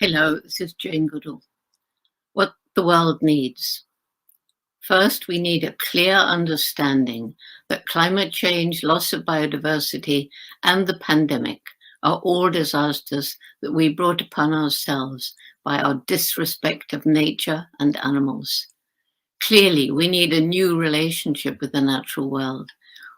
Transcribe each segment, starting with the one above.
Hello, this is Jane Goodall. What the world needs. First, we need a clear understanding that climate change, loss of biodiversity, and the pandemic are all disasters that we brought upon ourselves by our disrespect of nature and animals. Clearly, we need a new relationship with the natural world.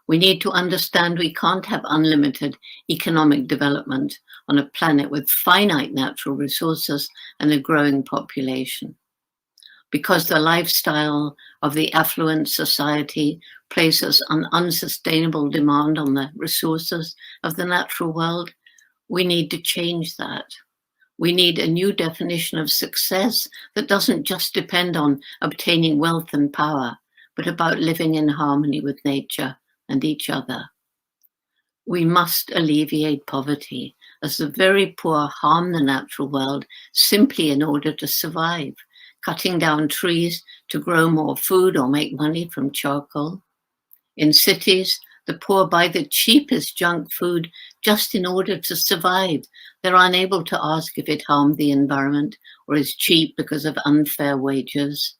We need to understand we can't have unlimited economic development on a planet with finite natural resources and a growing population. Because the lifestyle of the affluent society places an unsustainable demand on the resources of the natural world, we need to change that. We need a new definition of success that doesn't just depend on obtaining wealth and power, but about living in harmony with nature and each other. We must alleviate poverty, as the very poor harm the natural world simply in order to survive, cutting down trees to grow more food or make money from charcoal. In cities, the poor buy the cheapest junk food just in order to survive. They're unable to ask if it harmed the environment or is cheap because of unfair wages.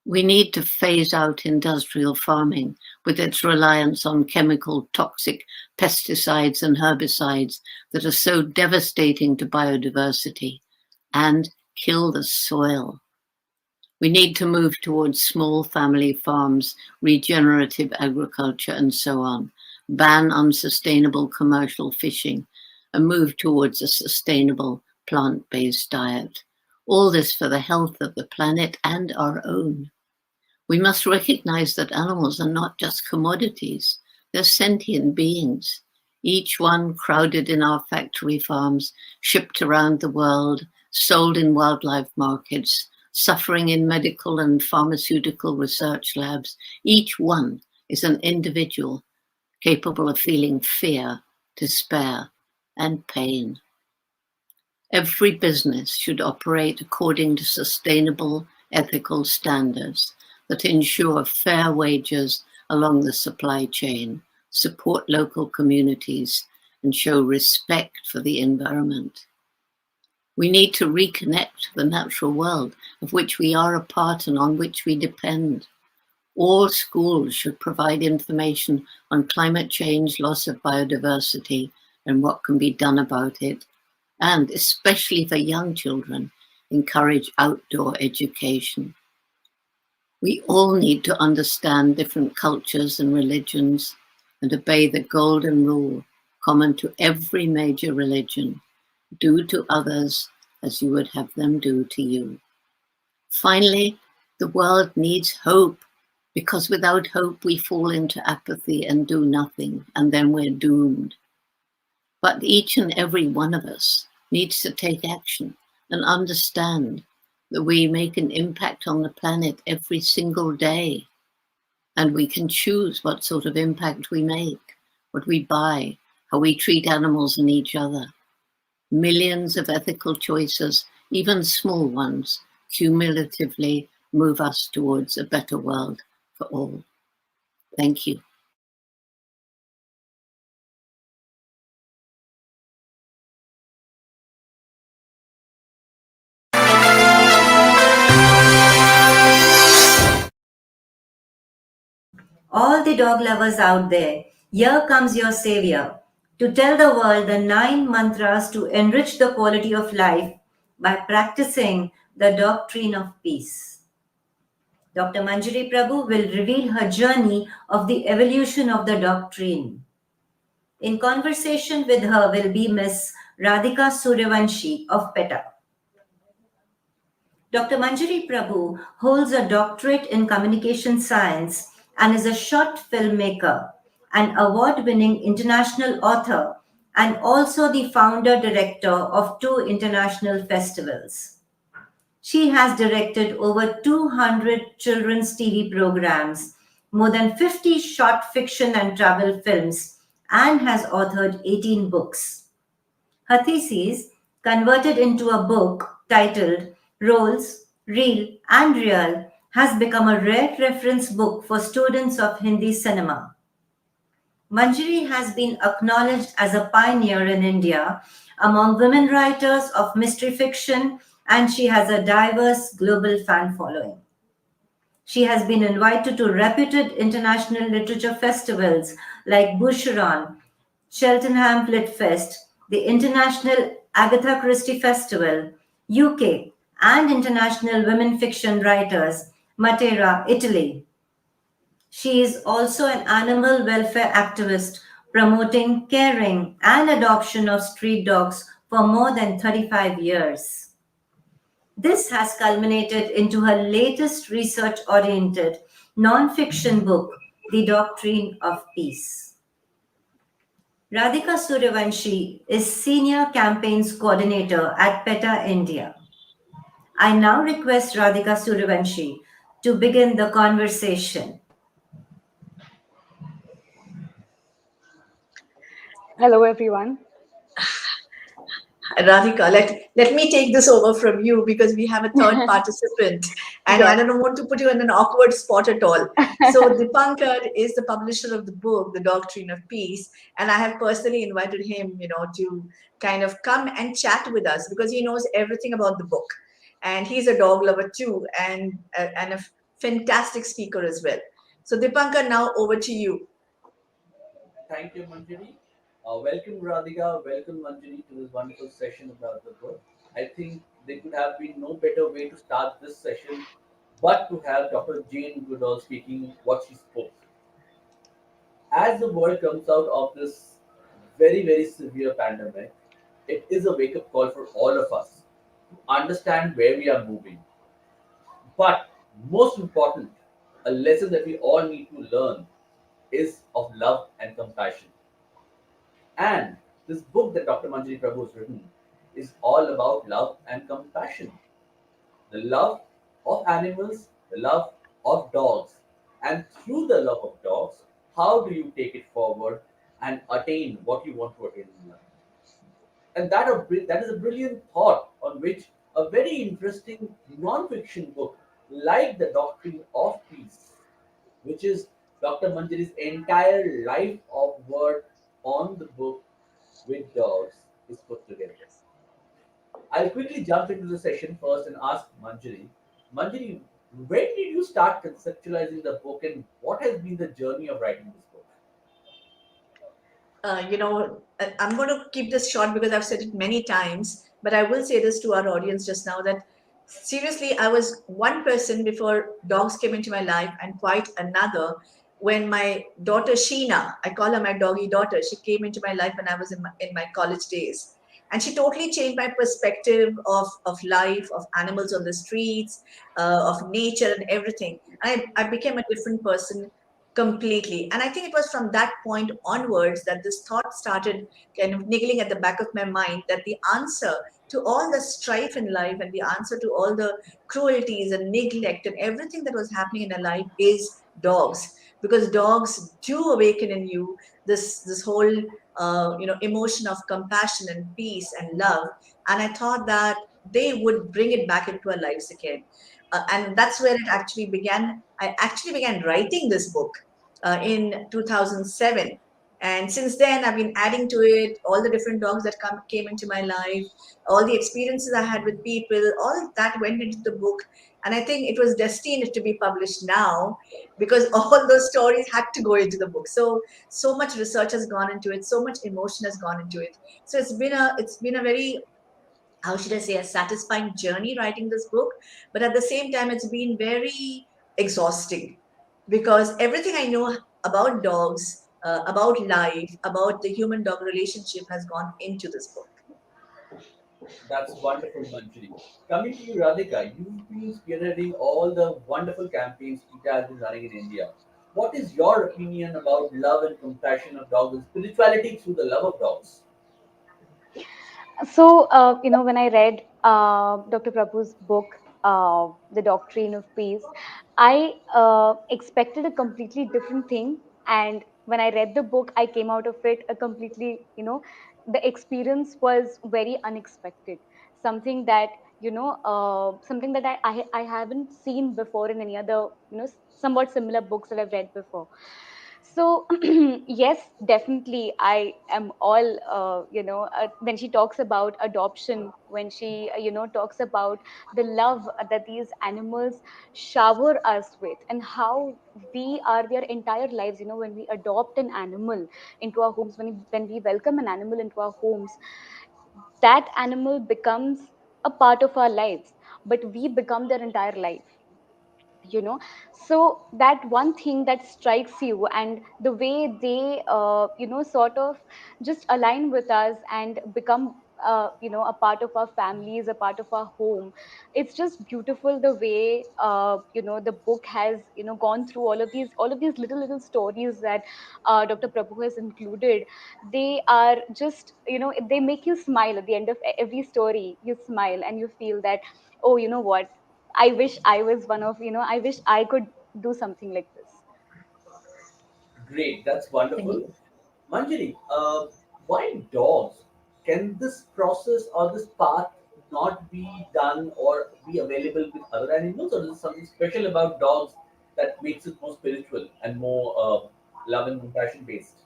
We need to phase out industrial farming with its reliance on chemical, toxic pesticides and herbicides that are so devastating to biodiversity and kill the soil. We need to move towards small family farms, regenerative agriculture, and so on, ban unsustainable commercial fishing, and move towards a sustainable plant-based diet. All this for the health of the planet and our own. We must recognize that animals are not just commodities, they're sentient beings, each one crowded in our factory farms, shipped around the world, sold in wildlife markets, suffering in medical and pharmaceutical research labs. Each one is an individual capable of feeling fear, despair, and pain. Every business should operate according to sustainable, ethical standards that ensure fair wages along the supply chain, support local communities, and show respect for the environment. We need to reconnect to the natural world of which we are a part and on which we depend. All schools should provide information on climate change, loss of biodiversity, and what can be done about it, and especially for young children, encourage outdoor education. We all need to understand different cultures and religions and obey the golden rule common to every major religion: do to others as you would have them do to you. Finally, the world needs hope, because without hope we fall into apathy and do nothing, and then we're doomed. But each and every one of us needs to take action and understand that we make an impact on the planet every single day, and we can choose what sort of impact we make, what we buy, how we treat animals and each other. Millions of ethical choices, even small ones, cumulatively move us towards a better world for all. Thank you. All the dog lovers out there, here comes your savior to tell the world the 9 mantras to enrich the quality of life by practicing the doctrine of peace. Dr. Manjiri Prabhu will reveal her journey of the evolution of the doctrine. In conversation with her will be Miss Radhika Suryavanshi of PETA. Dr. Manjiri Prabhu holds a doctorate in communication science and is a short filmmaker, an award-winning international author, and also the founder-director of 2 international festivals. She has directed over 200 children's TV programs, more than 50 short fiction and travel films, and has authored 18 books. Her thesis, converted into a book titled Roles, Real and Real, has become a rare reference book for students of Hindi cinema. Manjiri has been acknowledged as a pioneer in India among women writers of mystery fiction, and she has a diverse global fan following. She has been invited to reputed international literature festivals like Boucheron, Cheltenham Lit Fest, the International Agatha Christie Festival, UK, and International Women Fiction Writers, Matera, Italy. She is also an animal welfare activist promoting caring and adoption of street dogs for more than 35 years. This has culminated into her latest research oriented non-fiction book, The Doctrine of Peace. Radhika Suryavanshi is Senior Campaigns Coordinator at PETA India. I now request Radhika Suryavanshi to begin the conversation. Hello, everyone. Radhika, let me take this over from you because we have a third participant and I Yes. don't want to put you in an awkward spot at all. So Dipankar is the publisher of the book, The Doctrine of Peace, and I have personally invited him, to kind of come and chat with us because he knows everything about the book. And he's a dog lover too and a fantastic speaker as well. So Dipankar, now over to you. Thank you, Manjiri. Welcome, Radhika. Welcome, Manjiri, to this wonderful session about the book. I think there could have been no better way to start this session but to have Dr. Jane Goodall speaking what she spoke. As the world comes out of this very, very severe pandemic, it is a wake up call for all of us to understand where we are moving. But most important, a lesson that we all need to learn is of love and compassion. And this book that Dr. Manjiri Prabhu has written is all about love and compassion. The love of animals, the love of dogs. And through the love of dogs, how do you take it forward and attain what you want to attain in life? And that is a brilliant thought on which a very interesting non-fiction book like The Doctrine of Peace, which is Dr. Manjari's entire life of work on the book with dogs is put together. I'll quickly jump into the session first and ask Manjari. Manjari, when did you start conceptualizing the book and what has been the journey of writing this book? I'm going to keep this short because I've said it many times, but I will say this to our audience just now that seriously, I was one person before dogs came into my life, and quite another when my daughter Sheena, I call her my doggy daughter, she came into my life when I was in my college days. And she totally changed my perspective of life, of animals on the streets, of nature, and everything. And I became a different person completely. And I think it was from that point onwards that this thought started kind of niggling at the back of my mind that the answer to all the strife in life and the answer to all the cruelties and neglect and everything that was happening in our life is dogs, because dogs do awaken in you this whole emotion of compassion and peace and love. And I thought that they would bring it back into our lives again. And that's where it actually began. I actually began writing this book in 2007. And since then, I've been adding to it all the different dogs that came into my life, all the experiences I had with people, all that went into the book. And I think it was destined to be published now because all those stories had to go into the book. So much research has gone into it, so much emotion has gone into it. So it's been a very, how should I say, a satisfying journey writing this book. But at the same time, it's been very exhausting because everything I know about dogs, about life, about the human dog relationship has gone into this book. That's wonderful, Manjari. Coming to you, Radhika, you've been spearheading all the wonderful campaigns PETA has been running in India. What is your opinion about love and compassion of dogs and spirituality through the love of dogs? So, when I read Dr. Prabhu's book, The Doctrine of Peace, I expected a completely different thing. And when I read the book, I came out of it a completely, the experience was very unexpected. Something that, something that I haven't seen before in any other, somewhat similar books that I've read before. So yes, definitely I am all when she talks about adoption, when she talks about the love that these animals shower us with, and how we are their entire lives. When we adopt an animal into our homes, when we welcome an animal into our homes, that animal becomes a part of our lives, but we become their entire life. So that one thing that strikes you, and the way they sort of just align with us and become a part of our families, a part of our home. It's just beautiful the way the book has gone through all of these little stories that Dr. Prabhu has included. They are just, they make you smile at the end of every story. You smile and you feel that, oh, you know what, I wish I was one of, I wish I could do something like this. Great, that's Thank wonderful. you. Manjari, why dogs? Can this process or this path not be done or be available with other animals, or is there something special about dogs that makes it more spiritual and more love and compassion based?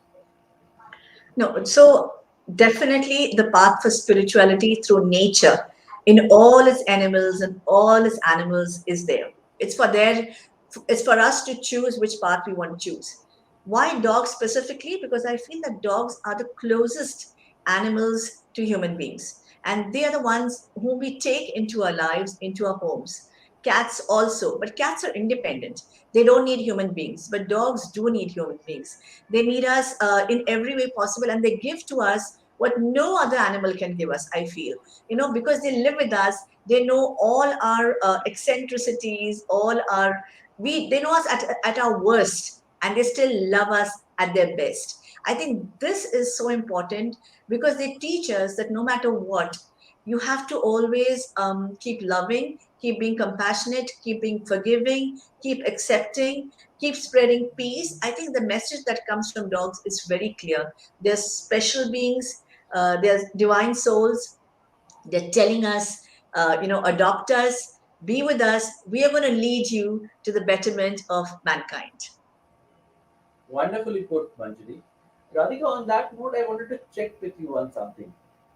No, so definitely the path for spirituality through nature in all its animals and all its animals is there. It's for their, it's for us to choose which path we want to choose. Why dogs specifically? Because I feel that dogs are the closest animals to human beings. And they are the ones whom we take into our lives, into our homes. Cats also, but cats are independent. They don't need human beings, but dogs do need human beings. They need us in every way possible, and they give to us what no other animal can give us, I feel. Because they live with us, they know all our eccentricities, all our, they know us at our worst, and they still love us at their best. I think this is so important because they teach us that no matter what, you have to always keep loving, keep being compassionate, keep being forgiving, keep accepting, keep spreading peace. I think the message that comes from dogs is very clear. They're special beings, they're divine souls. They're telling us, adopt us, be with us. We are going to lead you to the betterment of mankind. Wonderfully put, Manjari. Radhika, on that note, I wanted to check with you on something.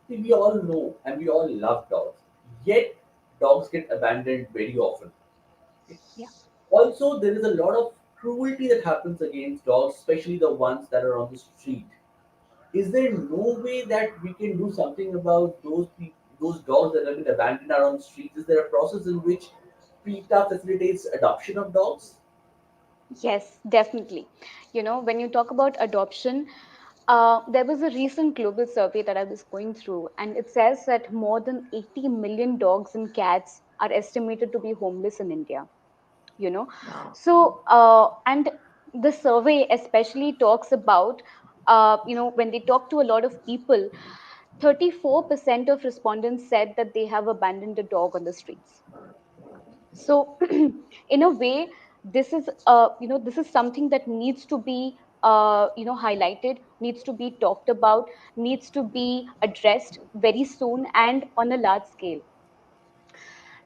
See, we all know and we all love dogs, yet dogs get abandoned very often. Yeah. Also, there is a lot of cruelty that happens against dogs, especially the ones that are on the street. Is there no way that we can do something about those dogs that have been abandoned are on the streets? Is there a process in which PETA facilitates adoption of dogs? Yes, definitely. When you talk about adoption, there was a recent global survey that I was going through, and it says that more than 80 million dogs and cats are estimated to be homeless in India. you know Wow. so and the survey especially talks about, when they talk to a lot of people, 34% of respondents said that they have abandoned a dog on the streets. So in a way, this is something that needs to be highlighted, needs to be talked about, needs to be addressed very soon and on a large scale.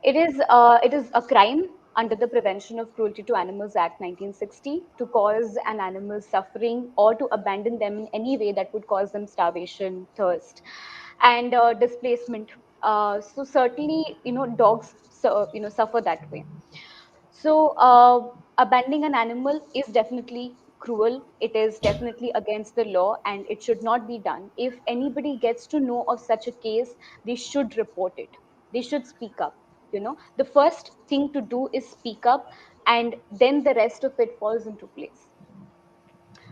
It is a crime under the Prevention of Cruelty to Animals Act 1960 to cause an animal suffering or to abandon them in any way that would cause them starvation, thirst, and displacement. So certainly, dogs suffer that way. So abandoning an animal is definitely cruel. It is definitely against the law, and it should not be done. If anybody gets to know of such a case, they should report it. They should speak up. The first thing to do is speak up, and then the rest of it falls into place.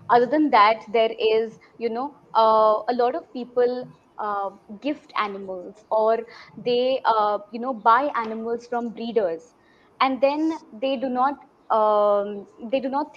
Other than that, there is, a lot of people gift animals, or they buy animals from breeders, and then they do not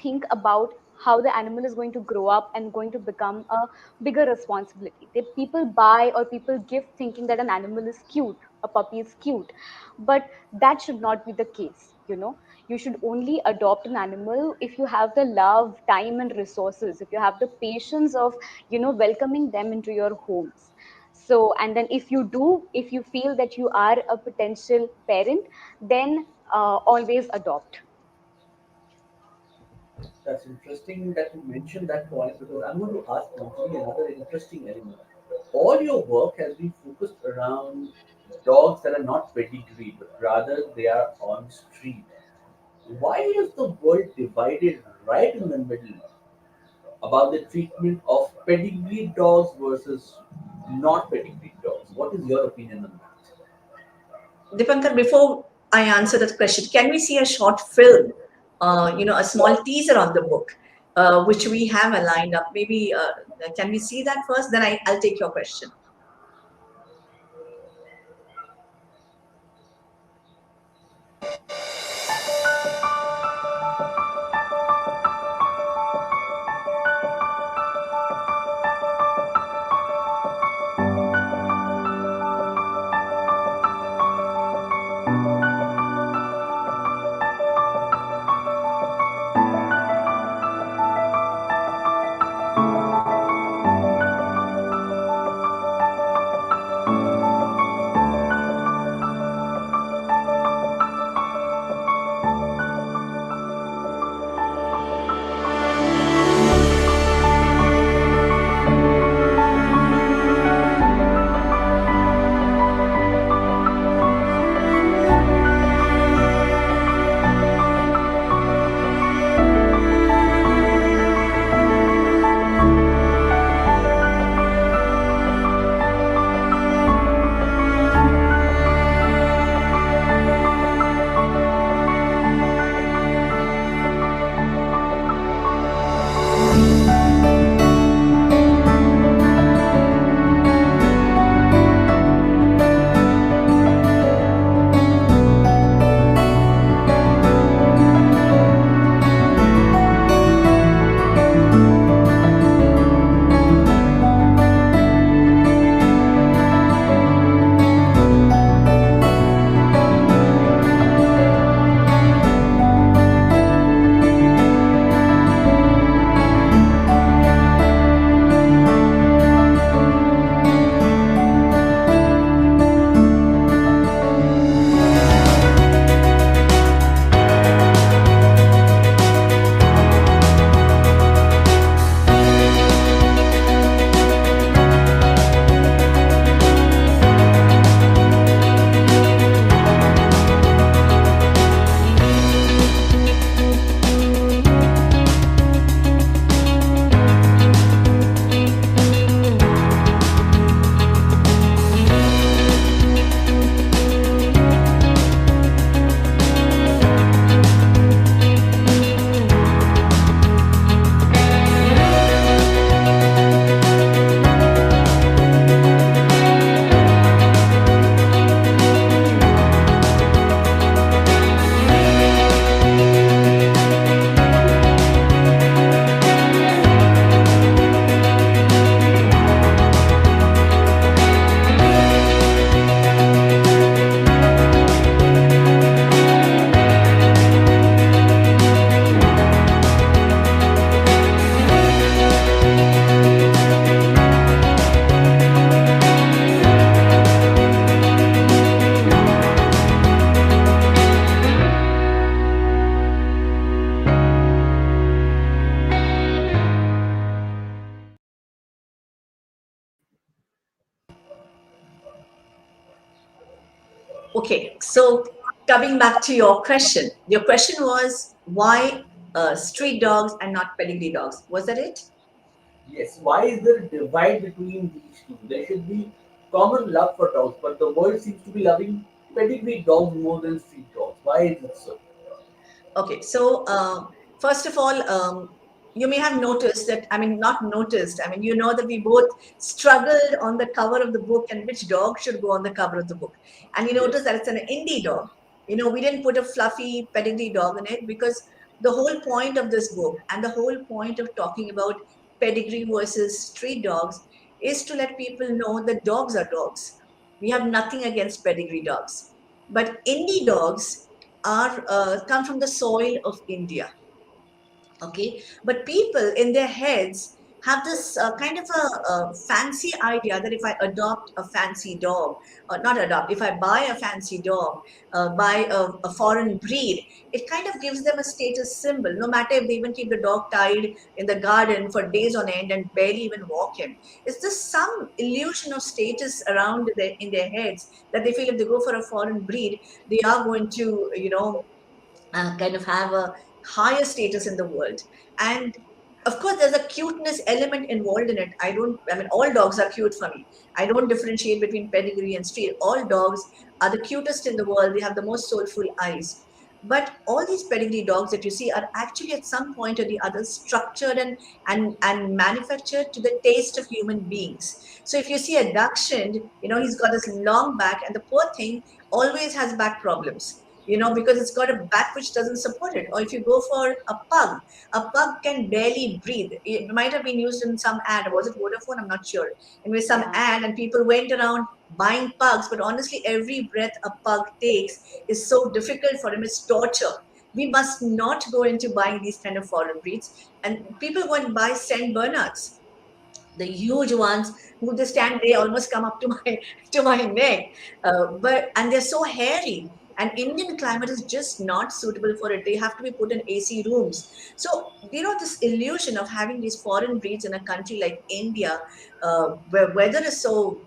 think about how the animal is going to grow up and going to become a bigger responsibility. People buy or people gift thinking that an animal is cute, a puppy is cute, but that should not be the case. You should only adopt an animal if you have the love, time, and resources, if you have the patience of welcoming them into your homes. So, and then if you feel that you are a potential parent, then always adopt. That's interesting that you mentioned that point because I'm going to ask Manjari another interesting element. All your work has been focused around dogs that are not pedigree, but rather they are on street. Why is the world divided right in the middle about the treatment of pedigree dogs versus not pedigree dogs? What is your opinion on that? Dipankar, before I answer that question, can we see a short film, a small teaser on the book, which we have lined up? Maybe can we see that first? Then I'll take your question. Okay, so coming back to your question was why street dogs and not pedigree dogs. Was that it? Yes, why is there a divide between these two? There should be common love for dogs, but the world seems to be loving pedigree dogs more than street dogs. Why is it so? Okay, so first of all, you may have noticed that, I mean, not noticed, I mean, you know that we both struggled on the cover of the book and which dog should go on the cover of the book. And you Yes. notice that it's an indie dog. You know, we didn't put a fluffy pedigree dog in it because the whole point of this book and the whole point of talking about pedigree versus street dogs is to let people know that dogs are dogs. We have nothing against pedigree dogs. But indie dogs are come from the soil of India. Okay, but people in their heads have this kind of a fancy idea that if I adopt a fancy dog, or not adopt, if I buy a fancy dog, buy a foreign breed, it kind of gives them a status symbol, no matter if they even keep the dog tied in the garden for days on end and barely even walk him. It's just some illusion of status around in their heads that they feel if they go for a foreign breed, they are going to, kind of have a higher status in the world. And of course, there's a cuteness element involved in it. I mean, all dogs are cute for me. I don't differentiate between pedigree and street. All dogs are the cutest in the world. They have the most soulful eyes. But all these pedigree dogs that you see are actually at some point or the other structured and manufactured to the taste of human beings. So if you see a Dachshund, he's got this long back, and the poor thing always has back problems, because it's got a back which doesn't support it. Or if you go for a pug can barely breathe. It might have been used in some ad. Was it Vodafone? I'm not sure. Anyway, some Yeah. ad, and people went around buying pugs. But honestly, every breath a pug takes is so difficult for him. It's torture. We must not go into buying these kind of foreign breeds. And people go and buy Saint Bernards, the huge ones who they stand, they almost come up to my to my neck, but and they're so hairy, and Indian climate is just not suitable for it. They have to be put in AC rooms. So this illusion of having these foreign breeds in a country like India, where weather is so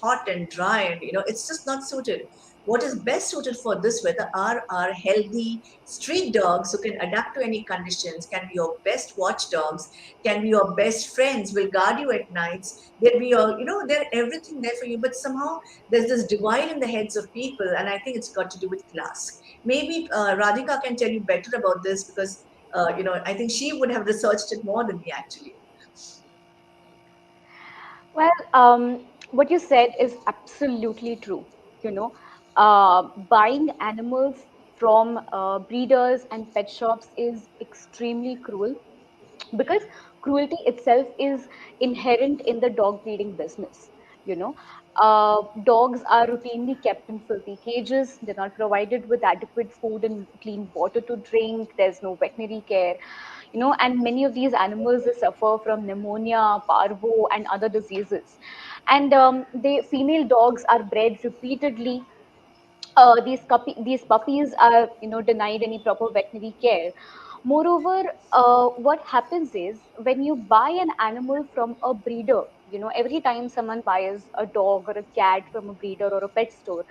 hot and dry, and it's just not suited. What is best suited for this weather are our healthy street dogs who can adapt to any conditions, can be your best watchdogs, can be your best friends, will guard you at nights. They'll be your, they're everything there for you. But somehow there's this divide in the heads of people, and I think it's got to do with class. Maybe Radhika can tell you better about this because, I think she would have researched it more than me actually. Well, what you said is absolutely true. You know, buying animals from breeders and pet shops is extremely cruel, because cruelty itself is inherent in the dog breeding business. You know, dogs are routinely kept in filthy cages. They're not provided with adequate food and clean water to drink. There's no veterinary care, and many of these animals, they suffer from pneumonia, parvo, and other diseases. And the female dogs are bred repeatedly. These puppies are, denied any proper veterinary care. Moreover, what happens is, when you buy an animal from a breeder, every time someone buys a dog or a cat from a breeder or a pet store,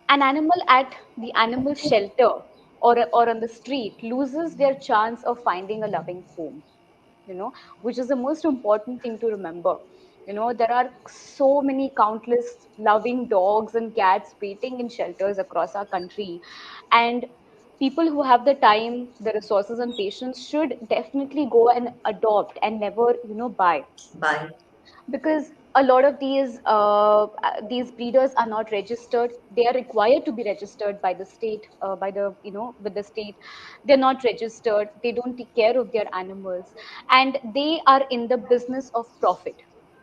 an animal at the animal shelter or on the street loses their chance of finding a loving home, which is the most important thing to remember. There are so many countless loving dogs and cats waiting in shelters across our country. And people who have the time, the resources, and patience should definitely go and adopt and never, buy, Bye. because a lot of these breeders are not registered. They are required to be registered by the state, by the with the state. They're not registered, they don't take care of their animals, and they are in the business of profit.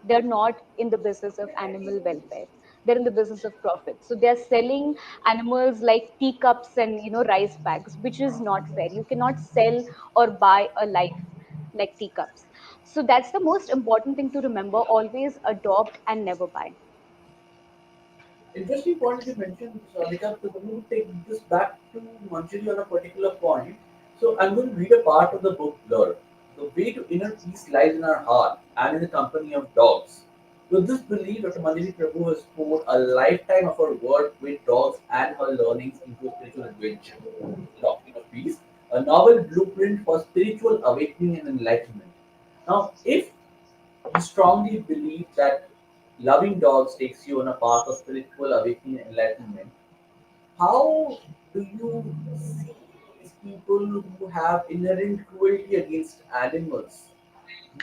They're not in the business of animal welfare. They're in the business of profit, so they're selling animals like teacups and rice bags, which is not fair. You cannot sell or buy a life like teacups. So that's the most important thing to remember. Always adopt and never buy. Interesting point that you mentioned, Radhika, because I'm going to take this back to Manjiri on a particular point. So I'm going to read a part of the book Blur. The way to inner peace lies in our heart and in the company of dogs. With this belief, Dr. Manjiri Prabhu has poured a lifetime of her work with dogs and her learnings into a spiritual adventure. Doctrine of Peace, a novel blueprint for spiritual awakening and enlightenment. Now, if you strongly believe that loving dogs takes you on a path of spiritual awakening and enlightenment. How do you see these people who have inherent cruelty against animals?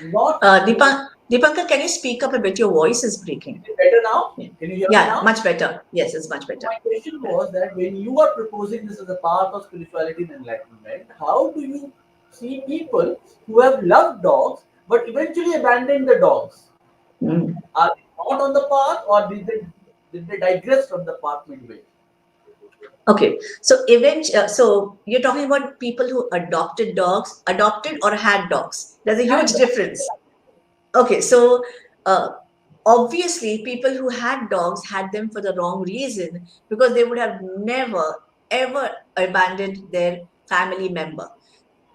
Not Deepankar, can you speak up a bit? Your voice is breaking. better now? Yeah, Can you hear me yeah, now? much better. Yes, it's much better. My question was that when you are proposing this as a path of spirituality and enlightenment, how do you see people who have loved dogs but eventually abandoned the dogs? Mm. Are they not on the path, or did they digress from the path midway? Okay, so so you're talking about people who adopted dogs, adopted or had dogs. There's a huge Had difference. Okay, so uh, obviously, people who had dogs had them for the wrong reason, because they would have never ever abandoned their family member.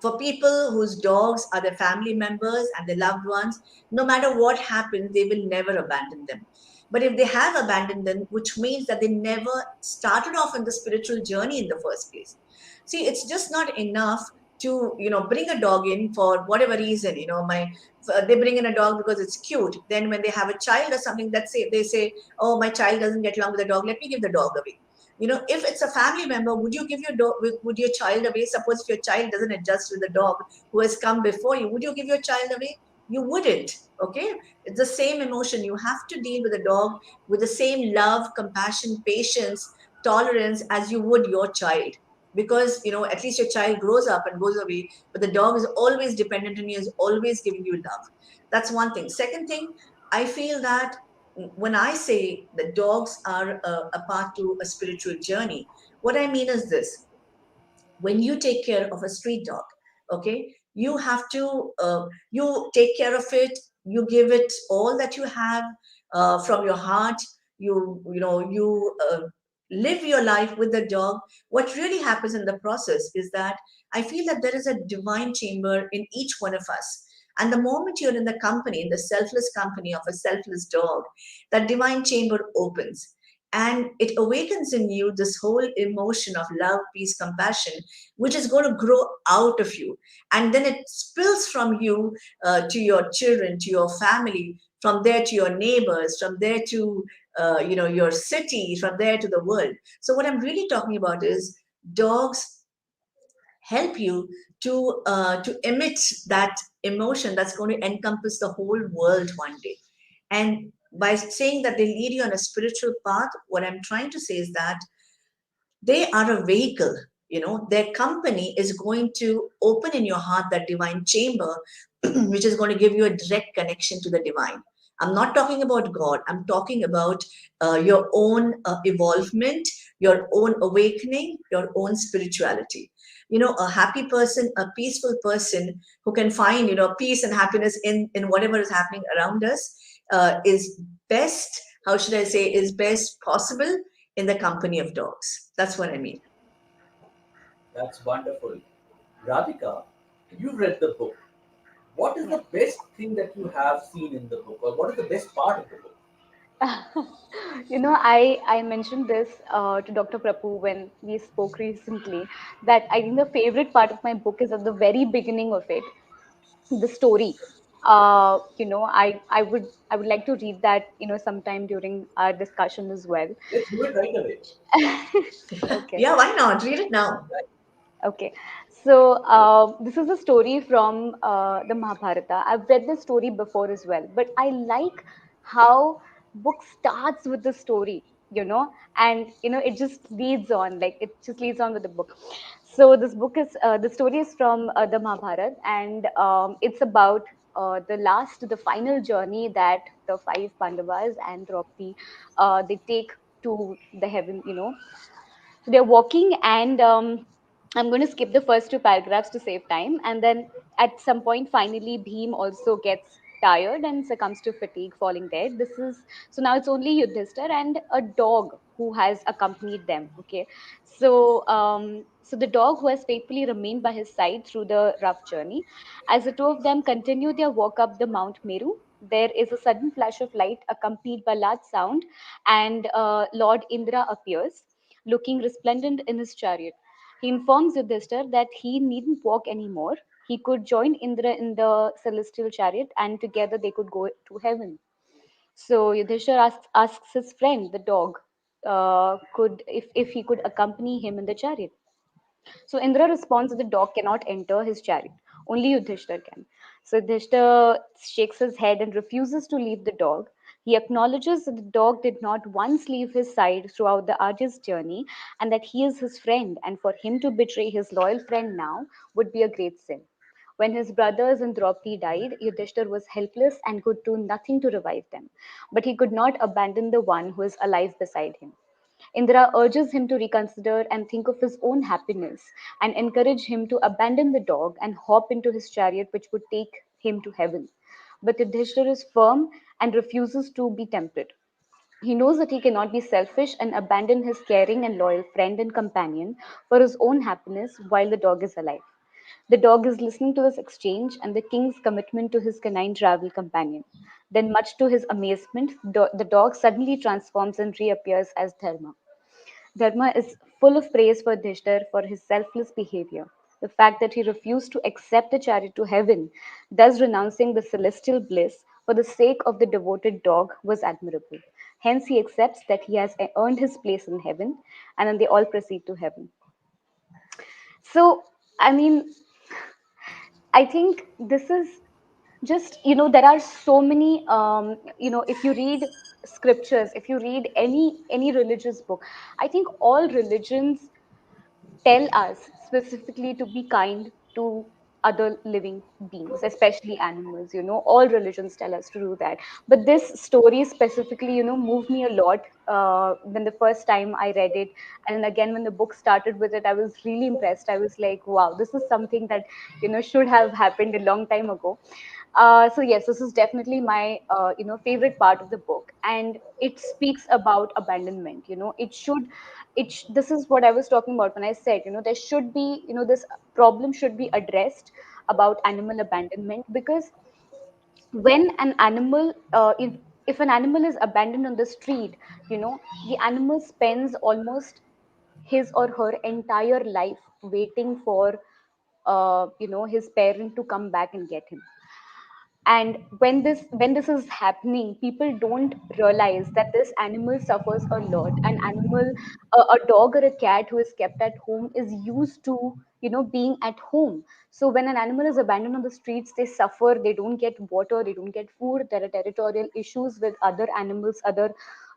For people whose dogs are their family members and their loved ones, no matter what happens, they will never abandon them. But if they have abandoned them, which means that they never started off in the spiritual journey in the first place. See, it's just not enough to, bring a dog in for whatever reason. They bring in a dog because it's cute. Then when they have a child or something, they say, oh, my child doesn't get along with the dog, let me give the dog away. If it's a family member, would you give your dog, would your child away? Suppose if your child doesn't adjust with the dog who has come before you, would you give your child away? You wouldn't. Okay, it's the same emotion. You have to deal with a dog with the same love, compassion, patience, tolerance as you would your child, because at least your child grows up and goes away, but the dog is always dependent on you, is always giving you love. That's one thing. Second thing, I feel that when I say that dogs are a part to a spiritual journey, what I mean is this: when you take care of a street dog, okay, you have to you take care of it, you give it all that you have from your heart. You live your life with the dog. What really happens in the process is that I feel that there is a divine chamber in each one of us, and the moment you're in the company, in the selfless company of a selfless dog, that divine chamber opens, and it awakens in you this whole emotion of love, peace, compassion, which is going to grow out of you. And then it spills from you to your children, to your family, from there to your neighbors, from there to your city, from there to the world. So what I'm really talking about is dogs help you to emit that emotion that's going to encompass the whole world one day. And by saying that they lead you on a spiritual path, what I'm trying to say is that they are a vehicle. Their company is going to open in your heart that divine chamber, which is going to give you a direct connection to the divine. I'm not talking about God, I'm talking about your own evolvement, your own awakening, your own spirituality. A happy person, a peaceful person who can find peace and happiness in whatever is happening around us, is best, how should I say, is best possible in the company of dogs. That's what I mean. That's wonderful. Radhika, you read the book. What is Yeah. the best thing that you have seen in the book, or what is the best part of the book? I mentioned this to Dr. Prabhu when we spoke recently, that I think the favorite part of my book is at the very beginning of it, the story. I would like to read that sometime during our discussion as well. Let's do it right away. Okay. Yeah, why not? Read it now. Okay, so this is a story from the Mahabharata. I've read this story before as well, but I like how book starts with the story, and it just leads on, like it just leads on with the book. So this book is the story is from the Mahabharata, and it's about the final journey that the five Pandavas and Draupadi they take to the heaven, so they're walking, and I'm going to skip the first two paragraphs to save time. And then at some point, finally, Bhim also gets tired and succumbs to fatigue, falling dead. This is so now it's only Yudhishthir and a dog who has accompanied them. Okay, so the dog who has faithfully remained by his side through the rough journey. As the two of them continue their walk up the Mount Meru, there is a sudden flash of light accompanied by loud sound, and Lord Indra appears looking resplendent in his chariot. He informs Yudhishthir that he needn't walk anymore. He could join Indra in the celestial chariot, and together they could go to heaven. So Yudhishthir asks his friend, the dog, could if he could accompany him in the chariot. So Indra responds that the dog cannot enter his chariot. Only Yudhishthir can. So Yudhishthir shakes his head and refuses to leave the dog. He acknowledges that the dog did not once leave his side throughout the arduous journey, and that he is his friend, and for him to betray his loyal friend now would be a great sin. When his brothers and Draupadi died, Yudhishthir was helpless and could do nothing to revive them. But he could not abandon the one who is alive beside him. Indra urges him to reconsider and think of his own happiness and encourage him to abandon the dog and hop into his chariot, which would take him to heaven. But Yudhishthir is firm and refuses to be tempted. He knows that he cannot be selfish and abandon his caring and loyal friend and companion for his own happiness while the dog is alive. The dog is listening to this exchange and the king's commitment to his canine travel companion. Then, much to his amazement, the dog suddenly transforms and reappears as Dharma. Dharma is full of praise for Yudhishthir for his selfless behavior. The fact that he refused to accept the chariot to heaven, thus renouncing the celestial bliss for the sake of the devoted dog, was admirable. Hence, he accepts that he has earned his place in heaven, and then they all proceed to heaven. So, I mean, I think this is just, there are so many, if you read scriptures, if you read any religious book, I think all religions tell us specifically to be kind to other living beings, especially animals. All religions tell us to do that. But this story specifically, moved me a lot when the first time I read it. And again, when the book started with it, I was really impressed. I was like, wow, this is something that, should have happened a long time ago. So yes, this is definitely my favorite part of the book, and it speaks about abandonment. This is what I was talking about when I said, there should be, this problem should be addressed about animal abandonment, because when an animal if an animal is abandoned on the street, the animal spends almost his or her entire life waiting for his parent to come back and get him. And when this is happening, people don't realize that this animal suffers a lot. An animal, a dog or a cat who is kept at home, is used to being at home. So when an animal is abandoned on the streets, they suffer, they don't get water, they don't get food, there are territorial issues with other animals, other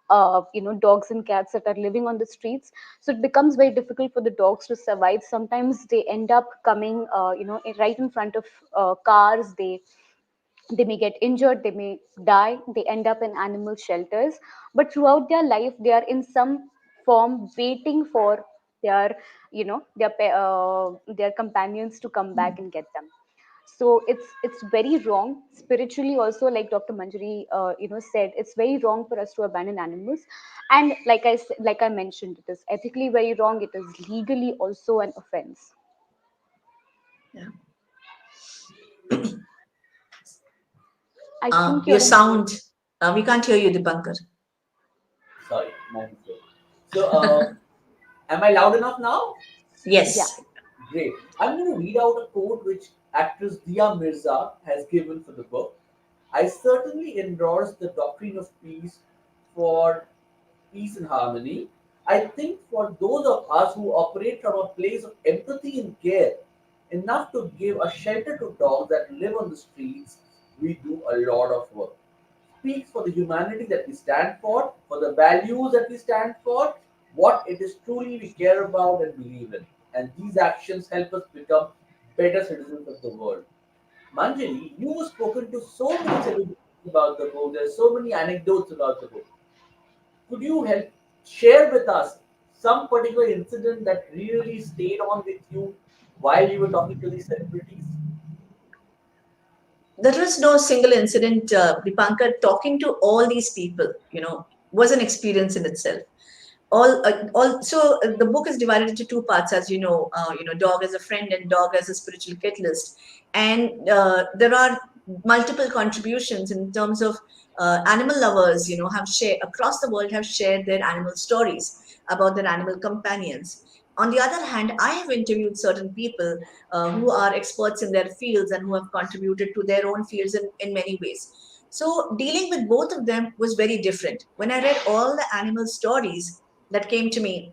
dogs and cats that are living on the streets. So it becomes very difficult for the dogs to survive. Sometimes they end up coming right in front of cars. They may get injured, they may die, they end up in animal shelters. But throughout their life, they are in some form waiting for their their companions to come back and get them. So it's very wrong spiritually also, like Dr. Manjari said, it's very wrong for us to abandon animals. And like I mentioned, it is ethically very wrong, it is legally also an offense. Yeah. I think Your you're on mute. sound, we can't hear you, Dipankar. Sorry, my mistake. So, am I loud enough now? Yeah. Yes. Great. I'm going to read out a quote which actress Dia Mirza has given for the book. I certainly endorse the doctrine of peace for peace and harmony. I think for those of us who operate from a place of empathy and care, enough to give a shelter to dogs that live on the streets, we do a lot of work. Speaks for the humanity that we stand for the values that we stand for, what it is truly we care about and believe in. And these actions help us become better citizens of the world. Manjari, you have spoken to so many celebrities about the book. There's so many anecdotes about the book. Could you help share with us some particular incident that really stayed on with you while you were talking to these celebrities? There was no single incident, Dipankar. Talking to all these people, was an experience in itself. The book is divided into two parts, as dog as a friend and dog as a spiritual catalyst. And there are multiple contributions in terms of animal lovers, have shared across the world, have shared their animal stories about their animal companions. On the other hand, I have interviewed certain people who are experts in their fields and who have contributed to their own fields in many ways. So dealing with both of them was very different. When I read all the animal stories that came to me,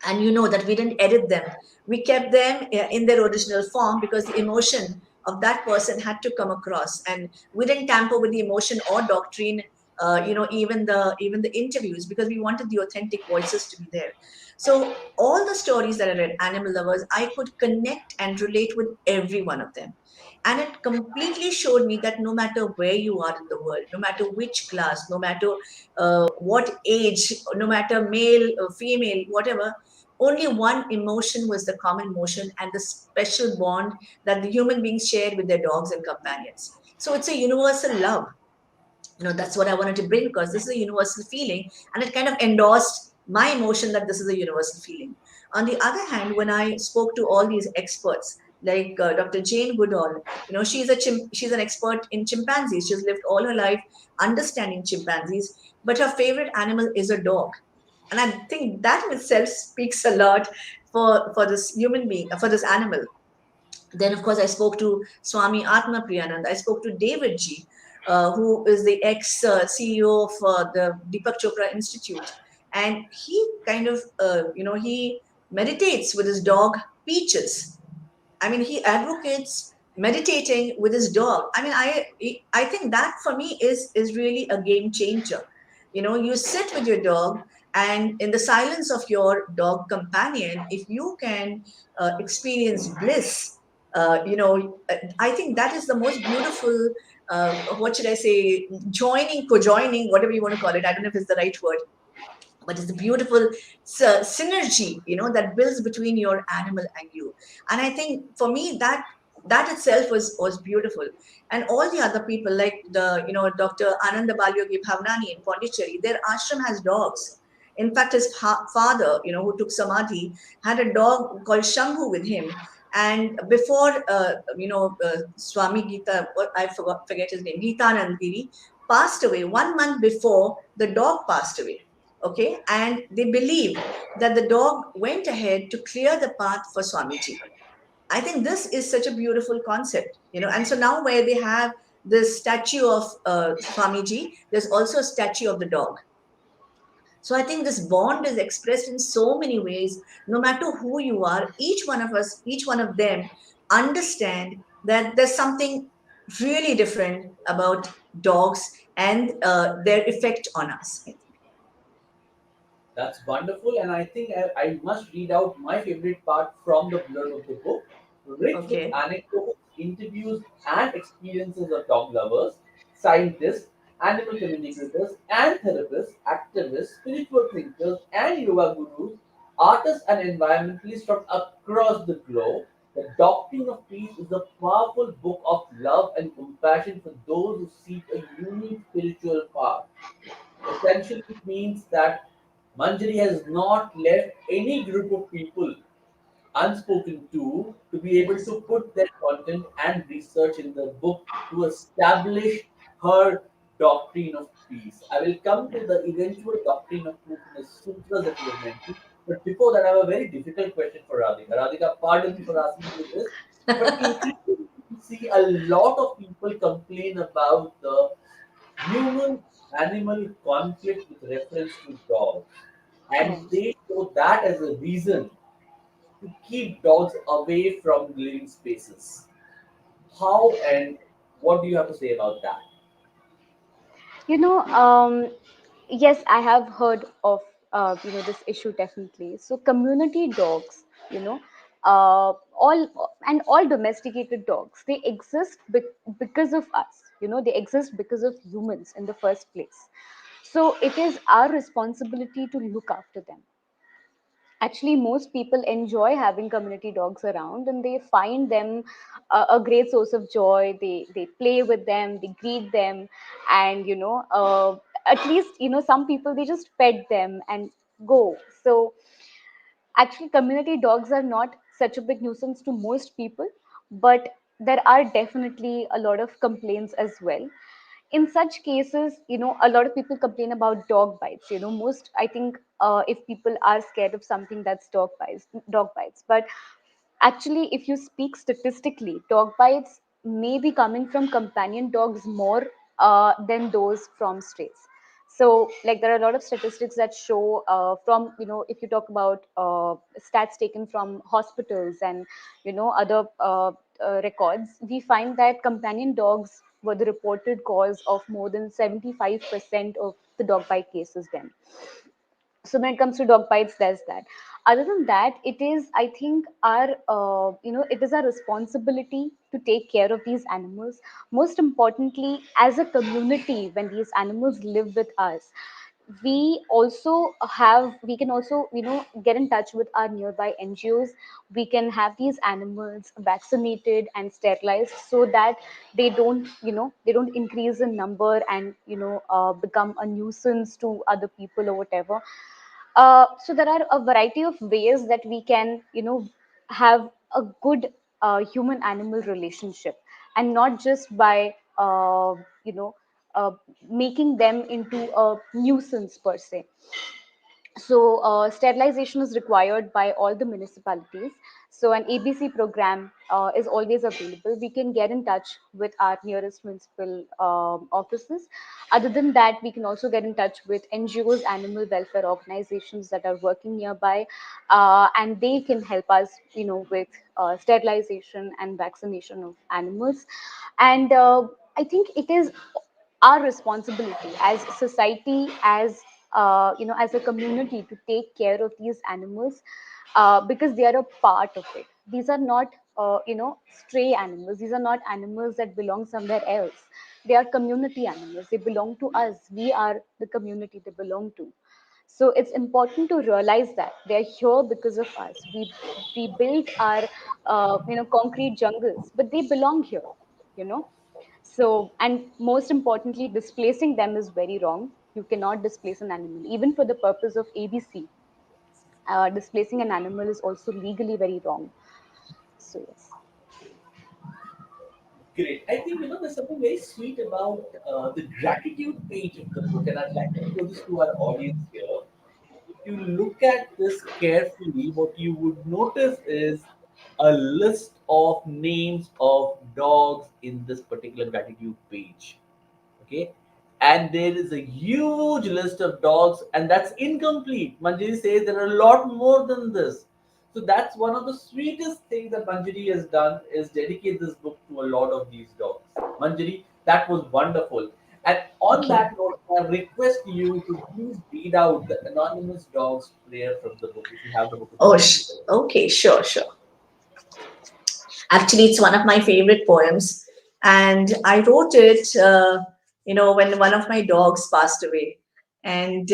and that we didn't edit them, we kept them in their original form because the emotion of that person had to come across, and we didn't tamper with the emotion or doctrine, even the interviews, because we wanted the authentic voices to be there. So all the stories that I read, animal lovers, I could connect and relate with every one of them. And it completely showed me that no matter where you are in the world, no matter which class, no matter what age, no matter male or female, whatever, only one emotion was the common emotion and the special bond that the human beings shared with their dogs and companions. So it's a universal love. That's what I wanted to bring, because this is a universal feeling, and it kind of endorsed my emotion that this is a universal feeling. On the other hand, when I spoke to all these experts like Dr. Jane Goodall, she's an expert in chimpanzees. She's lived all her life understanding chimpanzees, but her favorite animal is a dog. And I think that in itself speaks a lot for this human being, for this animal. Then, of course, I spoke to Swami Atma Priyanand. I spoke to David G, who is the ex CEO of the Deepak Chopra Institute. And he kind of, he meditates with his dog, Peaches. I mean, he advocates meditating with his dog. I mean, I think that for me is really a game changer. You sit with your dog, and in the silence of your dog companion, if you can experience bliss, I think that is the most beautiful. What should I say? Co-joining, whatever you want to call it. I don't know if it's the right word, but it's the beautiful synergy that builds between your animal and you. And I think for me that itself was beautiful. And all the other people, like the Dr. Ananda Balyogi Bhavnani in Pondicherry, their ashram has dogs. In fact, his father, who took samadhi, had a dog called Shambhu with him. And before Swami Gita, forget his name, Gitanand Giri, passed away, 1 month before the dog passed away. Okay, and they believed that the dog went ahead to clear the path for Swamiji. I think this is such a beautiful concept, and so now where they have this statue of Swamiji, there's also a statue of the dog. So I think this bond is expressed in so many ways. No matter who you are, each one of us, each one of them understand that there's something really different about dogs and their effect on us. That's wonderful, and I think I must read out my favorite part from the blurb of the book, rich with Okay. anecdotes, interviews, and experiences of dog lovers, scientists, animal communicators, and therapists, activists, spiritual thinkers, and yoga gurus, artists, and environmentalists from across the globe. The Doctrine of Peace is a powerful book of love and compassion for those who seek a unique spiritual path. Essentially, it means that Manjari has not left any group of people unspoken to be able Yes. to put their content and research in the book to establish her doctrine of peace. I will come to the eventual doctrine of truth in the sutras that you have mentioned. But before that, I have a very difficult question for Radhika. Radhika, pardon me for asking you this, but increasingly we see a lot of people complain about the human animal conflict with reference to dogs, and Right. they show that as a reason to keep dogs away from living spaces. How and what do you have to say about that? You know, yes, I have heard of this issue definitely. So community dogs, you know, all domesticated dogs, they exist because of us. They exist because of humans in the first place. So it is our responsibility to look after them. Actually, most people enjoy having community dogs around, and they find them a great source of joy. They play with them, they greet them, and at least some people, they just pet them and go. So actually, community dogs are not such a big nuisance to most people, but there are definitely a lot of complaints as well. In such cases, a lot of people complain about dog bites. Most, I think, if people are scared of something, that's dog bites. But actually, if you speak statistically, dog bites may be coming from companion dogs more than those from strays. So, like, there are a lot of statistics that show from, if you talk about stats taken from hospitals and, other records, we find that companion dogs were the reported cause of more than 75% of the dog bite cases then. So when it comes to dog bites, there's that. Other than that, it is, I think, our it is our responsibility to take care of these animals. Most importantly, as a community, when these animals live with us, we can also get in touch with our nearby NGOs. We can have these animals vaccinated and sterilized, so that they don't increase in number and become a nuisance to other people or whatever. So there are a variety of ways that we can have a good human animal relationship, and not just by you know making them into a nuisance per se. So sterilization is required by all the municipalities. So an ABC program is always available. We can get in touch with our nearest municipal offices. Other than that, we can also get in touch with NGOs, animal welfare organizations that are working nearby, and they can help us with sterilization and vaccination of animals. And I think it is our responsibility as society, as as a community, to take care of these animals, because they are a part of it. These are not stray animals. These are not animals that belong somewhere else. They are community animals. They belong to us. We are the community they belong to. So it's important to realize that they're here because of us. We built our concrete jungles, but they belong here. you know so, and most importantly, displacing them is very wrong. You cannot displace an animal, even for the purpose of ABC. Displacing an animal is also legally very wrong. So yes. Great. I think there's something very sweet about the gratitude page of the book, and I'd like to show this to our audience here. If you look at this carefully, what you would notice is a list of names of dogs in this particular gratitude page. Okay, and there is a huge list of dogs, and that's incomplete. Manjiri says there are a lot more than this. So that's one of the sweetest things that Manjiri has done, is dedicate this book to a lot of these dogs. Manjiri, that was wonderful. And on Okay. that note, I request you to please read out the anonymous dog's prayer from the book, if you have the book in Oh, front of you. okay, sure, sure. Actually, it's one of my favorite poems, and I wrote it, when one of my dogs passed away, and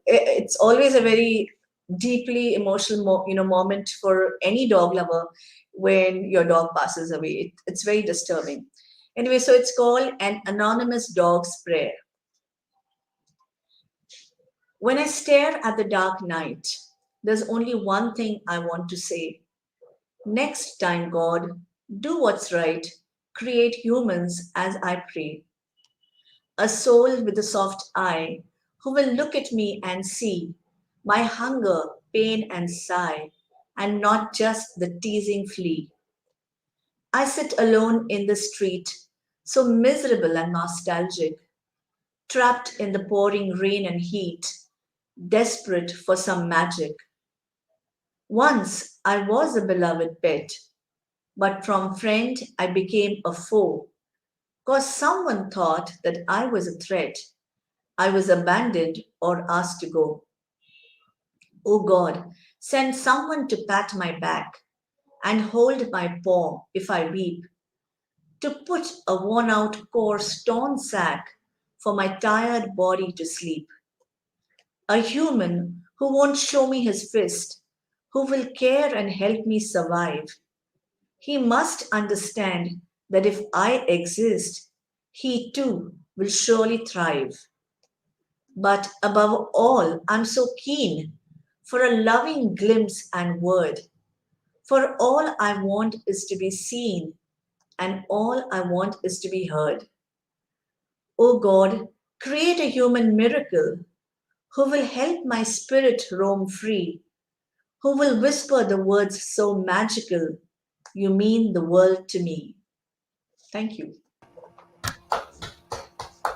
it's always a very deeply emotional, moment for any dog lover when your dog passes away. It's very disturbing. Anyway, so it's called An Anonymous Dog's Prayer. When I stare at the dark night, there's only one thing I want to say. Next time, God, do what's right. Create humans as I pray. A soul with a soft eye who will look at me and see my hunger, pain, and sigh, and not just the teasing flea. I sit alone in the street, so miserable and nostalgic, trapped in the pouring rain and heat, desperate for some magic. Once I was a beloved pet, but from friend I became a foe, 'cause someone thought that I was a threat. I was abandoned or asked to go. Oh God, send someone to pat my back and hold my paw if I weep, to put a worn out, coarse, torn sack for my tired body to sleep. A human who won't show me his fist, who will care and help me survive. He must understand that if I exist, he too will surely thrive. But above all, I'm so keen for a loving glimpse and word. For all I want is to be seen, and all I want is to be heard. O God, create a human miracle who will help my spirit roam free, who will whisper the words so magical, you mean the world to me. Thank you.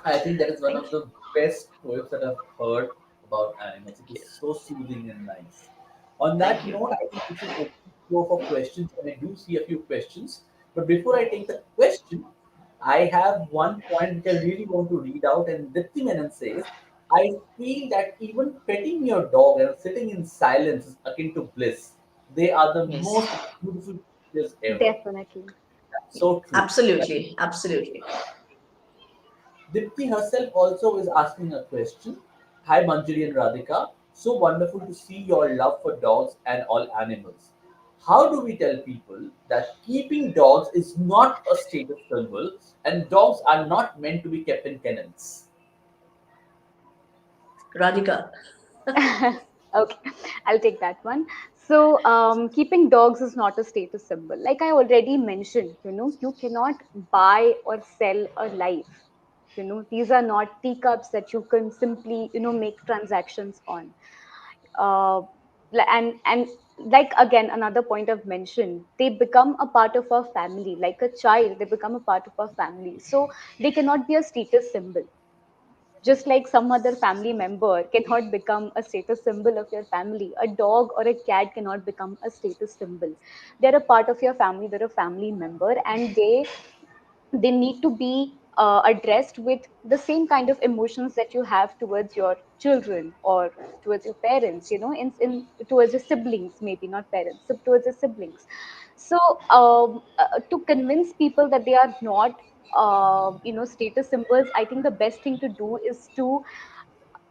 I think that is one Thank of you. the best poems that I've heard about animals. It is so soothing and nice. On Thank that you. note, I think we should open the floor for questions, and I do see a few questions. But before I take the question, I have one point which I really want to read out, and Dipti Menon says, I feel that even petting your dog and sitting in silence is akin to bliss. They are the Yes. most beautiful creatures ever. Definitely. So true. Absolutely. Absolutely. Dipti herself also is asking a question. Hi Manjari and Radhika. So wonderful to see your love for dogs and all animals. How do we tell people that keeping dogs is not a status symbol and dogs are not meant to be kept in kennels? Radhika. Okay, I'll take that one. So, keeping dogs is not a status symbol. Like I already mentioned, you cannot buy or sell a life. These are not teacups that you can simply, make transactions on. Uh, and like again, another point I've mentioned, they become a part of our family. Like a child, they become a part of our family. So they cannot be a status symbol, just like some other family member cannot become a status symbol of your family. A dog or a cat cannot become a status symbol. They're a part of your family, they're a family member, and they need to be addressed with the same kind of emotions that you have towards your children or towards your parents, in towards your siblings, maybe not parents, so towards your siblings. So to convince people that they are not status symbols, I think the best thing to do is to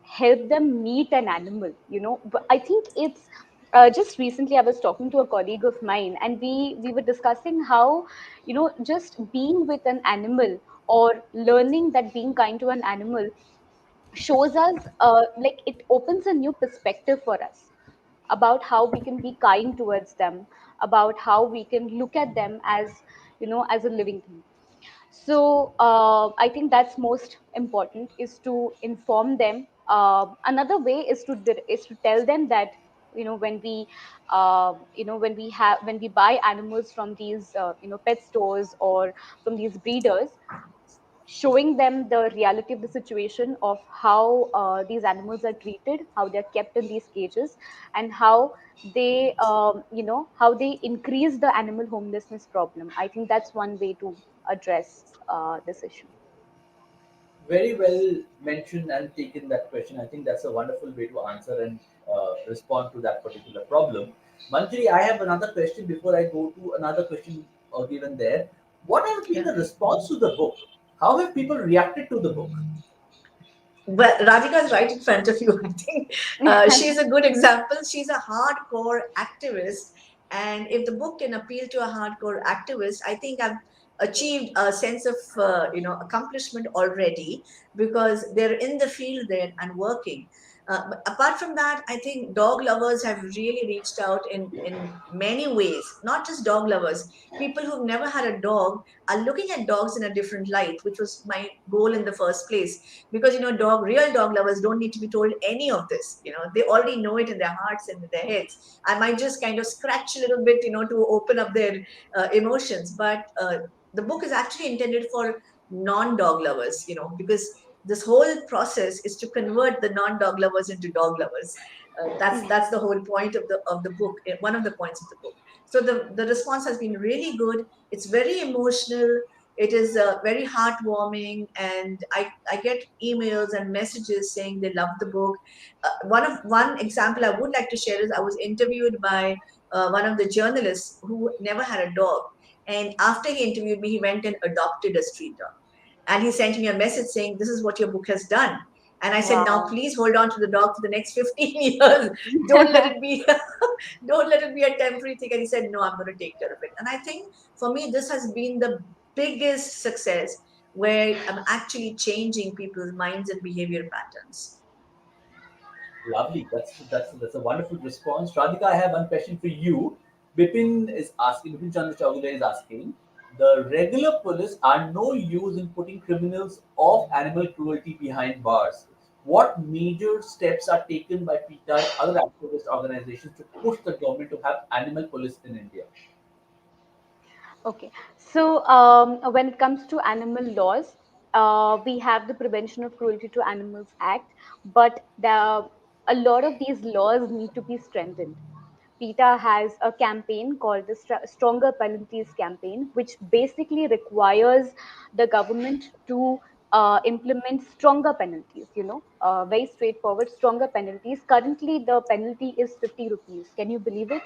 help them meet an animal. But I think it's just recently I was talking to a colleague of mine, and we were discussing how, just being with an animal or learning that being kind to an animal shows us, like it opens a new perspective for us about how we can be kind towards them, about how we can look at them as, as a living thing. So I think that's most important, is to inform them. Another way is to tell them that, when we when we buy animals from these pet stores or from these breeders, showing them the reality of the situation of how these animals are treated, how they're kept in these cages, and how how they increase the animal homelessness problem. I think that's one way to address this issue. Very well mentioned and taken that question. I think that's a wonderful way to answer and respond to that particular problem. Manjari, I have another question before I go to another question given there. What has been Yeah. the response to the book? How have people reacted to the book? Well, Radhika is right in front of you. I think she's a good example. She's a hardcore activist, and if the book can appeal to a hardcore activist, I think I've achieved a sense of accomplishment already, because they're in the field there and working. But apart from that, I think dog lovers have really reached out in many ways. Not just dog lovers, people who've never had a dog are looking at dogs in a different light, which was my goal in the first place, because real dog lovers don't need to be told any of this. They already know it in their hearts and in their heads. I might just kind of scratch a little bit, to open up their emotions. But the book is actually intended for non-dog lovers, because this whole process is to convert the non-dog lovers into dog lovers. That's the whole point of the book, one of the points of the book. So the response has been really good. It's very emotional. It is very heartwarming, and I get emails and messages saying they love the book. One example I would like to share is I was interviewed by one of the journalists who never had a dog, and after he interviewed me, he went and adopted a street dog, and he sent me a message saying, "This is what your book has done." And I said, "Now Wow. please hold on to the dog for the next 15 years. Don't let it be don't let it be a temporary thing." And he said, "No, I'm going to take care of it." And I think for me, this has been the biggest success, where I'm actually changing people's minds and behavior patterns. Lovely. That's a wonderful response. Radhika, I have one question for you. Bipin Chandra Chaudhary is asking, the regular police are no use in putting criminals of animal cruelty behind bars. What major steps are taken by PETA and other activist organizations to push the government to have animal police in India? Okay. So when it comes to animal laws, we have the Prevention of Cruelty to Animals Act, but a lot of these laws need to be strengthened. PETA has a campaign called the Stronger Penalties campaign, which basically requires the government to implement stronger penalties, very straightforward, stronger penalties. Currently, the penalty is 50 rupees. Can you believe it?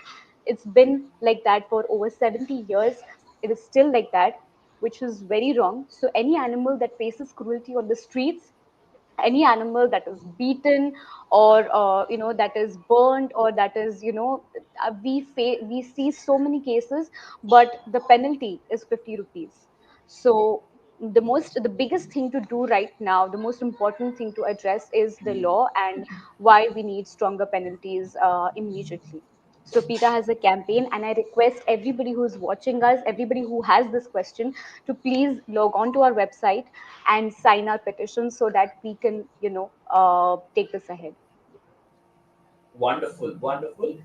It's been like that for over 70 years. It is still like that, which is very wrong. So, any animal that faces cruelty on the streets, any animal that is beaten, or that is burned, or that is, we see so many cases, but the penalty is 50 rupees. So the biggest thing to do right now, the most important thing to address is the law, and why we need stronger penalties immediately. So PETA has a campaign, and I request everybody who's watching us, everybody who has this question, to please log on to our website and sign our petition so that we can, take this ahead. Wonderful, wonderful.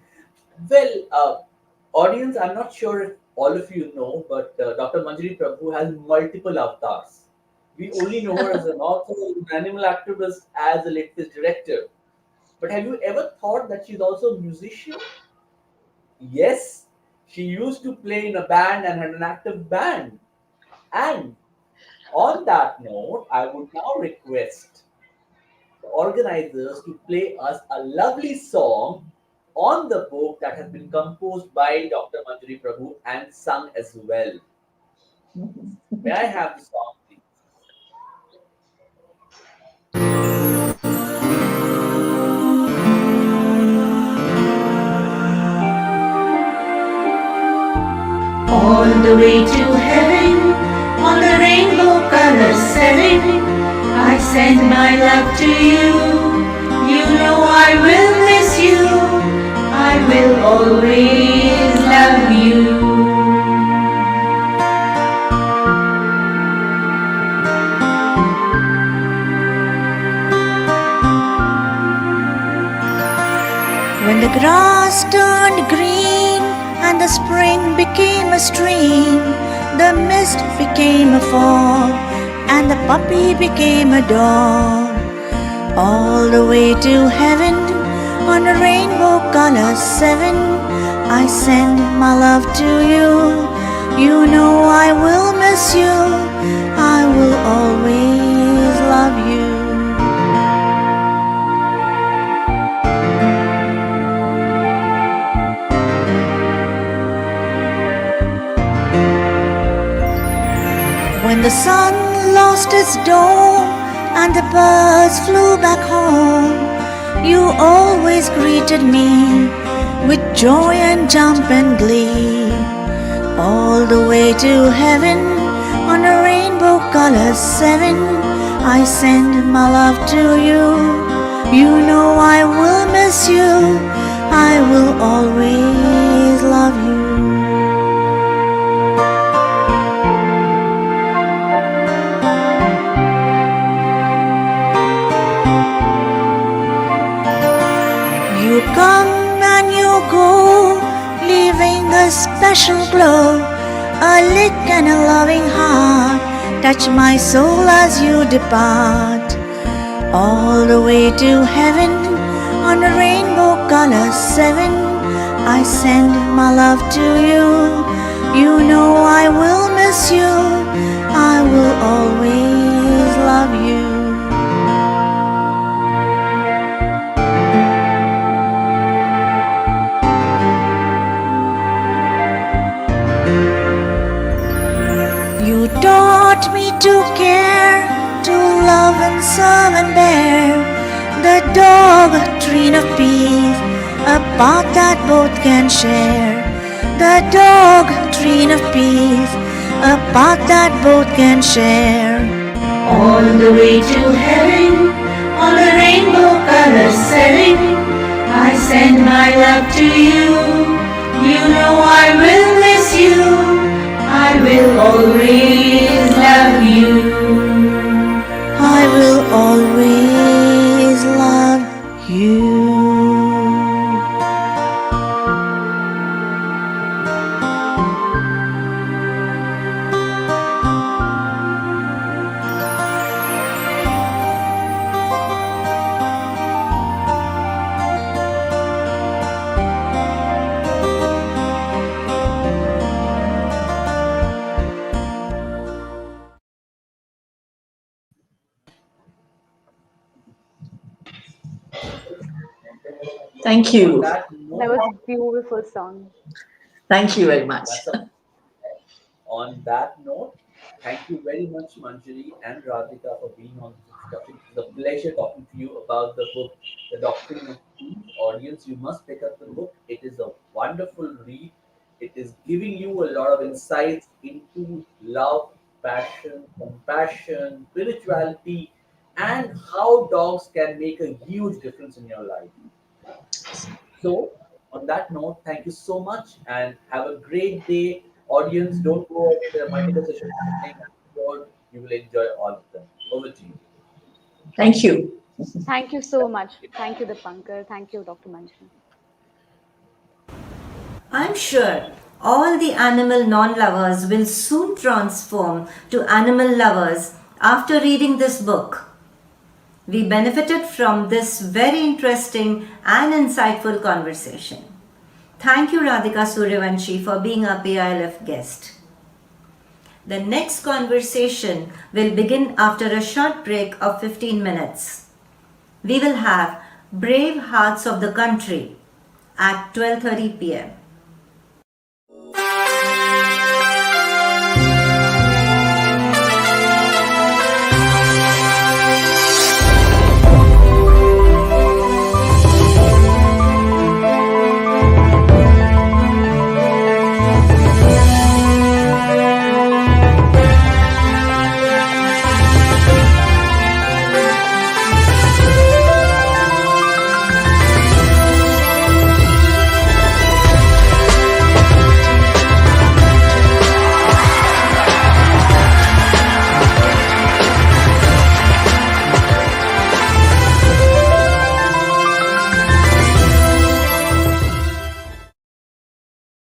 Well, audience, I'm not sure if all of you know, but Dr. Manjiri Prabhu has multiple avatars. We only know her as an author, an animal activist, as a latest director. But have you ever thought that she's also a musician? Yes, she used to play in a band and had an active band. And on that note, I would now request the organizers to play us a lovely song on the book that has been composed by Dr. Manjari Prabhu and sung as well. May I have the song, please? All the way to heaven, on the rainbow color 7, I send my love to you. You know I will miss you. I will always love you. When the grass turned green and the spring became a stream, the mist became a fall and the puppy became a dog. All the way to heaven on a rainbow color 7, I send my love to you. You know I will miss you. I will always love you. When the sun lost its dome and the birds flew back home, you always greeted me with joy and jump and glee. All the way to heaven on a rainbow color 7, I send my love to you. You know I will miss you. I will always love you. You come and you go, leaving a special glow. A lick and a loving heart touch my soul as you depart. All the way to heaven on a rainbow color 7, I send my love to you. You know I will miss you. I will always love you. You taught me to care, to love and serve and bear the doctrine of peace, a path that both can share. The doctrine of peace, a path that both can share. All the way to heaven, on the rainbow color 7, I send my love to you. You know I will miss you. I will always love you. I will always love you. Thank On you. that That note, was a beautiful song. Thank you very much. that's a On that note, thank you very much, Manjari and Radhika, for being on this discussion. It was a pleasure talking to you about the book, The Doctrine of Peace. Audience, you must pick up the book. It is a wonderful read. It is giving you a lot of insights into love, passion, compassion, spirituality, and how dogs can make a huge difference in your life. So, on that note, thank you so much and have a great day. Audience, don't go away. There are multiple sessions happening. I'm sure you will enjoy all of them. Over to you. Thank you. Thank you so much. Thank you, Dipankar. Thank you, Dr. Manjari. I'm sure all the animal non lovers will soon transform to animal lovers after reading this book. We benefited from this very interesting and insightful conversation. Thank you, Radhika Suryavanshi, for being our PILF guest. The next conversation will begin after a short break of 15 minutes. We will have Brave Hearts of the Country at 12:30 p.m.